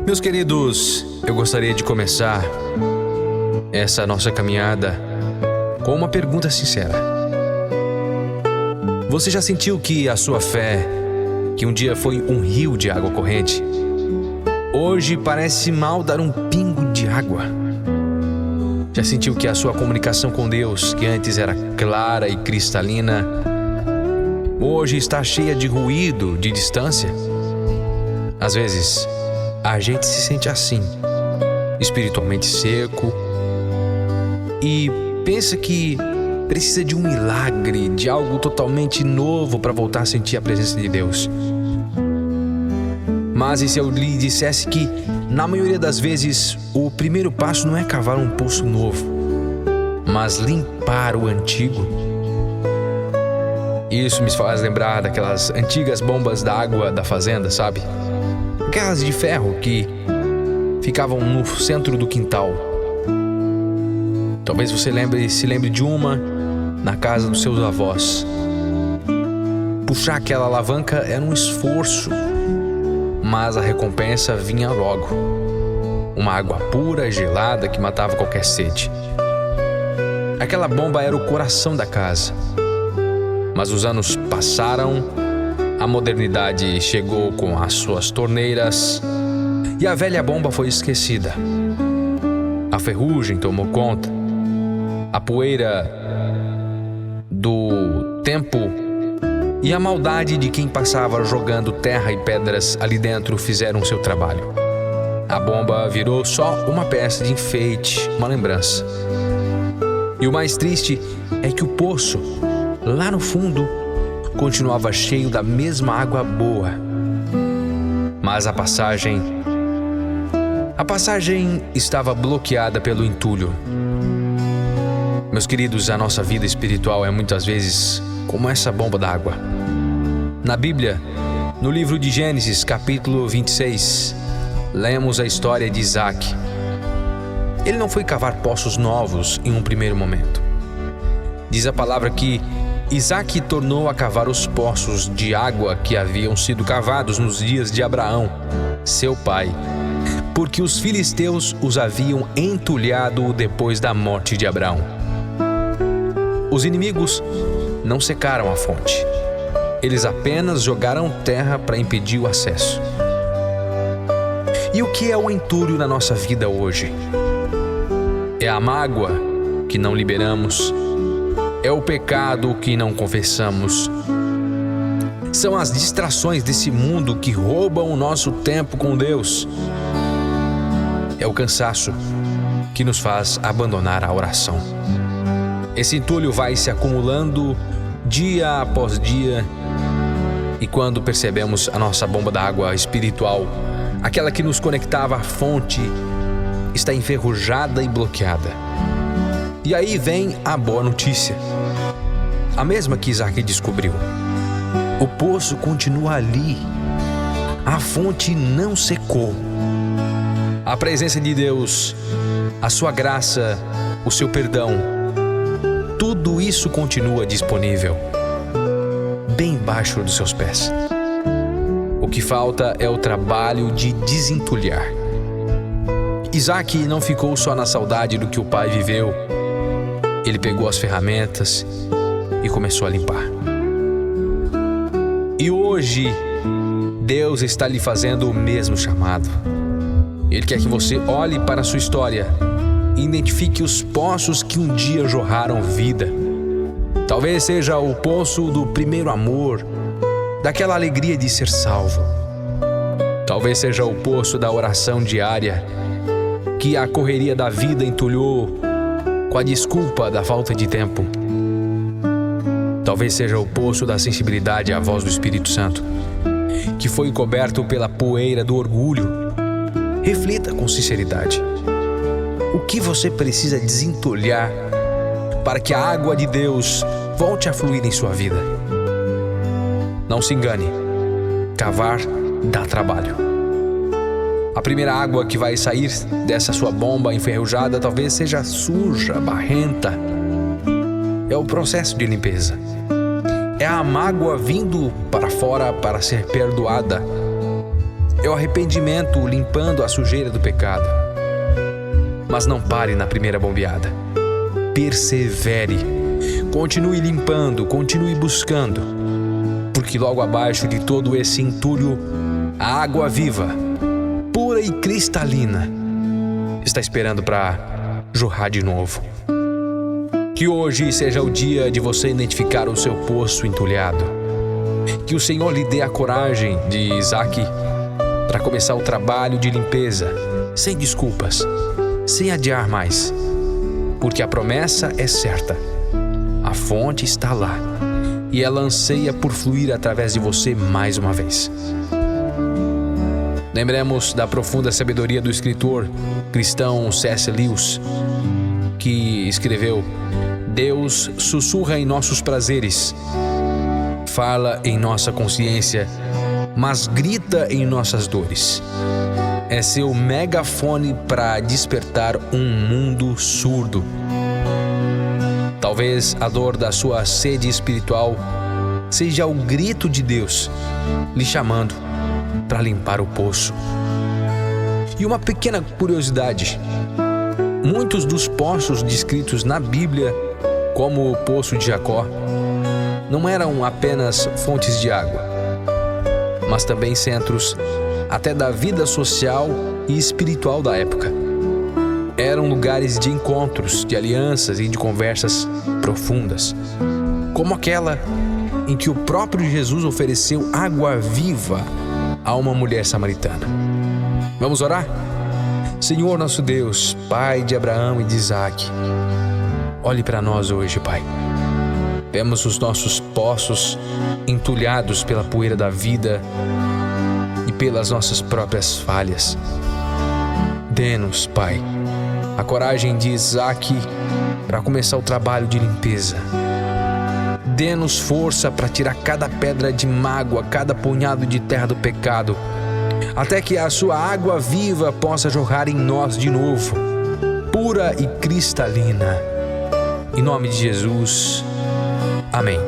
Meus queridos, eu gostaria de começar essa nossa caminhada com uma pergunta sincera. Você já sentiu que a sua fé, que um dia foi um rio de água corrente, hoje parece mal dar um pingo de água? Já sentiu que a sua comunicação com Deus, que antes era clara e cristalina, hoje está cheia de ruído, de distância? Às vezes, a gente se sente assim, espiritualmente seco, e pensa que precisa de um milagre, de algo totalmente novo para voltar a sentir a presença de Deus. Mas e se eu lhe dissesse que, na maioria das vezes, o primeiro passo não é cavar um poço novo, mas limpar o antigo? Isso me faz lembrar daquelas antigas bombas d'água da fazenda, sabe? Aquelas de ferro que ficavam no centro do quintal. Talvez você se lembre de uma na casa dos seus avós. Puxar aquela alavanca era um esforço, mas a recompensa vinha logo. Uma água pura, gelada, que matava qualquer sede. Aquela bomba era o coração da casa. Mas os anos passaram, a modernidade chegou com as suas torneiras e a velha bomba foi esquecida. A ferrugem tomou conta. A poeira do tempo e a maldade de quem passava jogando terra e pedras ali dentro fizeram seu trabalho. A bomba virou só uma peça de enfeite, uma lembrança. E o mais triste é que o poço, lá no fundo, continuava cheio da mesma água boa. Mas a passagem estava bloqueada pelo entulho. Meus queridos, a nossa vida espiritual é muitas vezes como essa bomba d'água. Na Bíblia, no livro de Gênesis, capítulo 26, lemos a história de Isaac. Ele não foi cavar poços novos em um primeiro momento. Diz a palavra que Isaac tornou a cavar os poços de água que haviam sido cavados nos dias de Abraão, seu pai, porque os filisteus os haviam entulhado depois da morte de Abraão. Os inimigos não secaram a fonte. Eles apenas jogaram terra para impedir o acesso. E o que é o entulho na nossa vida hoje? É a mágoa que não liberamos. É o pecado que não confessamos. São as distrações desse mundo que roubam o nosso tempo com Deus. É o cansaço que nos faz abandonar a oração. Esse entulho vai se acumulando dia após dia, e quando percebemos, a nossa bomba d'água espiritual, aquela que nos conectava à fonte, está enferrujada e bloqueada. E aí vem a boa notícia, a mesma que Isaac descobriu. O poço continua ali, a fonte não secou. A presença de Deus, a sua graça, o seu perdão, tudo isso continua disponível, bem embaixo dos seus pés. O que falta é o trabalho de desentulhar. Isaac não ficou só na saudade do que o pai viveu. Ele pegou as ferramentas e começou a limpar. E hoje, Deus está lhe fazendo o mesmo chamado. Ele quer que você olhe para a sua história e identifique os poços que um dia jorraram vida. Talvez seja o poço do primeiro amor, daquela alegria de ser salvo. Talvez seja o poço da oração diária, que a correria da vida entulhou com a desculpa da falta de tempo. Talvez seja o poço da sensibilidade à voz do Espírito Santo, que foi coberto pela poeira do orgulho. Reflita com sinceridade. O que você precisa desentulhar para que a água de Deus volte a fluir em sua vida? Não se engane, cavar dá trabalho. A primeira água que vai sair dessa sua bomba enferrujada talvez seja suja, barrenta. É o processo de limpeza. É a mágoa vindo para fora para ser perdoada. É o arrependimento limpando a sujeira do pecado. Mas não pare na primeira bombeada. Persevere. Continue limpando, continue buscando. Porque logo abaixo de todo esse entulho, a água viva, pura e cristalina, está esperando para jorrar de novo. Que hoje seja o dia de você identificar o seu poço entulhado. Que o Senhor lhe dê a coragem de Isaac para começar o trabalho de limpeza, sem desculpas, sem adiar mais. Porque a promessa é certa. A fonte está lá e ela anseia por fluir através de você mais uma vez. Lembremos da profunda sabedoria do escritor cristão C.S. Lewis, que escreveu: Deus sussurra em nossos prazeres, fala em nossa consciência, mas grita em nossas dores. É seu megafone para despertar um mundo surdo. Talvez a dor da sua sede espiritual seja o grito de Deus lhe chamando para limpar o poço. E uma pequena curiosidade: muitos dos poços descritos na Bíblia, como o poço de Jacó, não eram apenas fontes de água, mas também centros até da vida social e espiritual da época. Eram lugares de encontros, de alianças e de conversas profundas, como aquela em que o próprio Jesus ofereceu água viva a uma mulher samaritana. Vamos orar? Senhor nosso Deus, Pai de Abraão e de Isaac, olhe para nós hoje, Pai. Vemos os nossos poços entulhados pela poeira da vida e pelas nossas próprias falhas. Dê-nos, Pai, a coragem de Isaac para começar o trabalho de limpeza. Dê-nos força para tirar cada pedra de mágoa, cada punhado de terra do pecado, até que a sua água viva possa jorrar em nós de novo, pura e cristalina. Em nome de Jesus, amém.